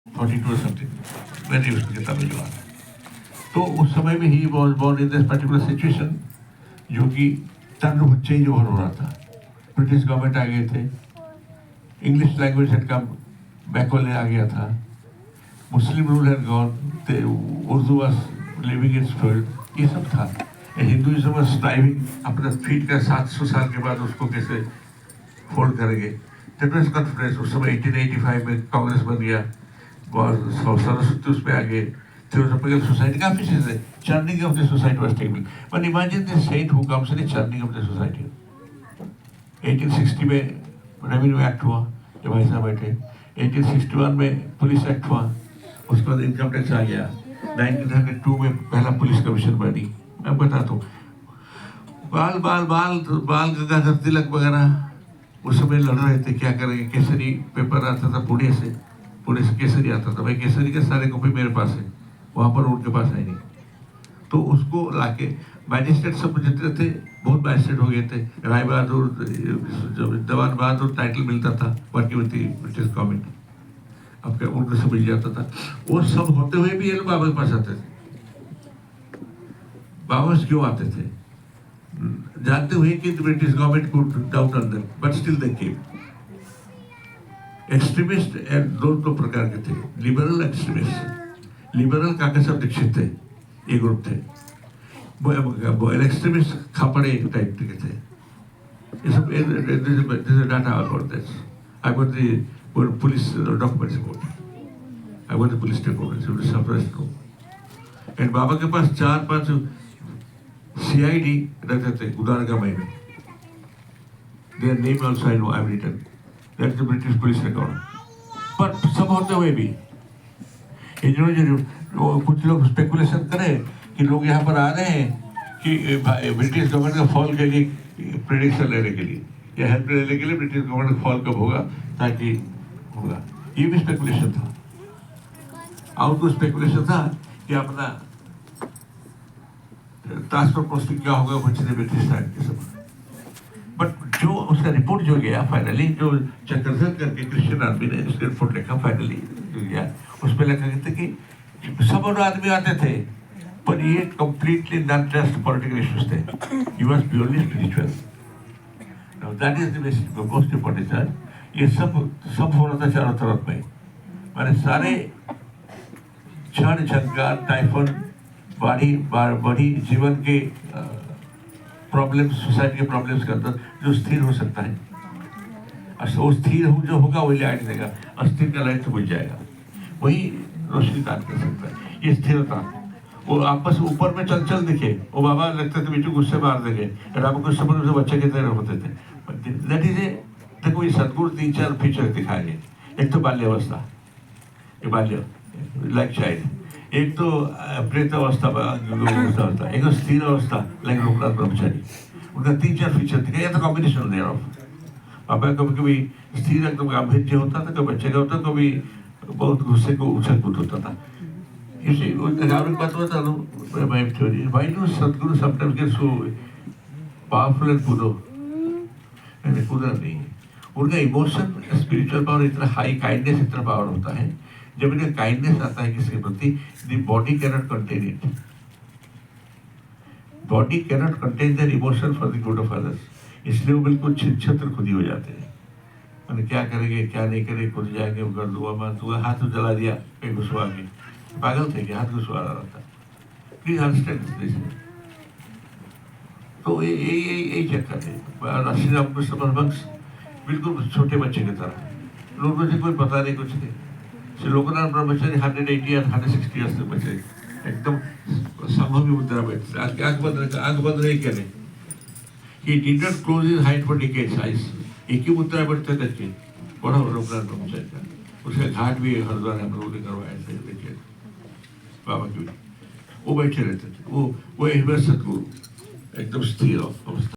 42 or something when he was in Tamil युवा। तो उस समय में ही was born in this particular situation जो कि टर्न चेंज ओवर हो रहा था। ब्रिटिश गवर्नमेंट आ गए थे, English language had come backward आ गया था, Muslim rule had gone, Urdu was living its field, ये सब था। हिंदुइज्म वाज स्ट्राइविंग अपना फीट का 700 साल के बाद उसको कैसे फोल्ड करेंगे। टेम्परस कॉन्फ्रेंस उस समय 1885 में कांग्रेस बन गया और सरस्वती उसमें आ गए। theoretical society काफी चीजें, churning of the society was taking. But imagine the saint who comes in the churning of the society. 1860 में रेवेन्यू एक्ट हुआ जब भाई साहब बैठे, 1861 में पुलिस एक्ट हुआ, उसके बाद इनकम टैक्स आ गया, 1902 में पहला पुलिस कमीशन बनी। मैं बताता हूँ, बाल बाल बाल बाल गंगाधर तिलक वगैरह उस समय लड़ रहे थे क्या करेंगे। केसरी पेपर आता था पुणे से केसरी आता था, भाई केसरी के सारे कॉपी मेरे पास है, वहाँ पर उनके पास है नहीं। तो उसको लाके मैजिस्ट्रेट सब जितने थे बहुत मैजिस्ट्रेट हो गए थे। राय बहादुर, जवान बहादुर टाइटल मिलता था वर्किंग विद ब्रिटिश गवर्नमेंट, अब उनको सब मिल जाता था। वो सब होते हुए भी ये लोग बाबा के पास आते थे। बाबा क्यों आते थे? जानते हुए कि ब्रिटिश गवर्नमेंट को doubt on them, but still they came. Extremist दो प्रकार के थे, लिबरल एक्सट्रीमिस्ट। लिबरल काका साहब दीक्षित थे, ये ग्रुप थे। वो एक्सट्रीमिस्ट खापड़े टाइप के थे। ये सब data about this. I got the police documents about it. I got the police documents it was suppressed को। एंड बाबा के पास 4-5 सीआईडी रहते थे उदारगामई में। Their name also I know, I have written that the British police record. पर सब होते हुए भी जो कुछ लोग स्पेकुलेशन करें कि लोग यहाँ पर आ रहे हैं कि ब्रिटिश गवर्नमेंट का फॉल के लिए प्रेडिक्शन लेने के लिए या हेल्प लेने के लिए ब्रिटिश गवर्नमेंट का फॉल कब होगा ताकि होगा, ये भी स्पेकुलेशन था। आउट स्पेकुलेशन था कि अपना ट्रांसफर पोस्टिंग क्या होगा बचने ब्रिटिश टाइम के समय। बट जो उसका रिपोर्ट जो गया फाइनली, जो चक्रधर करके क्रिश्चियन आदमी ने उसका रिपोर्ट लिखा फाइनली जो गया, उसमें लिखा गया था कि सब और आदमी आते थे पर ये completely not just political issues थे, he was purely spiritual. Now that is the most important sir. ये सब हो रहा था चारों तरफ में, माने सारे क्षण झंकार टाइफन बड़ी जीवन के प्रॉब्लम्स, सोसाइटी के प्रॉब्लम्स के अंदर जो स्थिर हो सकता है, और स्थिर जो होगा वही लाइट देगा, अस्थिर का लाइट तो बुझ जाएगा, वही रोशनी दान कर सकता है। ये स्थिरता, वो आपस ऊपर में चल दिखे, वो बाबा लगते थे बिल्कुल गुस्से मार देंगे, राम कुछ समझ से बच्चे की तरह होते थे। दैट इज ए, देखो ये सदगुरु 3-4 फीचर दिखाएंगे। एक तो बाल्यावस्था, ये बाल्य लाइक चाइल्ड, एक तो प्रेत अवस्था होता है, एक तो स्थिर अवस्था लाइक लोकनाथ ब्रह्मचारी। उनका 3-4 फीचर दिखा, या तो कॉम्बिनेशन देयर ऑफ। बाबा कभी स्थिर एकदम गांभीर्य होता था, कभी बच्चे का होता, कभी बहुत गुस्से को उछल कूद होता था। इसी बात होता था माय थ्योरी, व्हाई डू सदगुरु sometimes get so powerful and कूदो नहीं। उनका इमोशन स्पिरिचुअल पावर इतना हाई, काइंडनेस इतना पावर होता है, जब इन्हें काइंडनेस आता है किसी के प्रति, the body cannot contain it. Body cannot contain there emotion for the good of others, इसलिए वो बिल्कुल छित्र खुद ही हो जाते हैं। मैंने क्या करेंगे क्या नहीं करेंगे, खुद जाएंगे वो कर दूंगा, मैं दूंगा, हाथ तो जला दिया कहीं घुसवा के, पागल थे कि हाथ घुसवा रहा था। Please understand this. तो यही चक्कर है। श्री रामकृष्ण परमहंस बिल्कुल छोटे बच्चे की तरह, लोगों से कोई पता नहीं कुछ नहीं। श्री लोकनाथ ब्रह्मचारी 180 या 160 ईयर्स तक बचे, एकदम संभव मुद्रा बैठते, आंख बंद नहीं करे। He did not close his height for decades eyes, एक ही मुद्रा बैठते थे बड़ा लोकनाथ ब्रह्मचारी का। उसका घाट भी हरिद्वार हम लोगों ने करवाया थे, देखिए बाबा की, वो बैठे रहते थे, वो सदगुरु एकदम स्थिर अवस्था।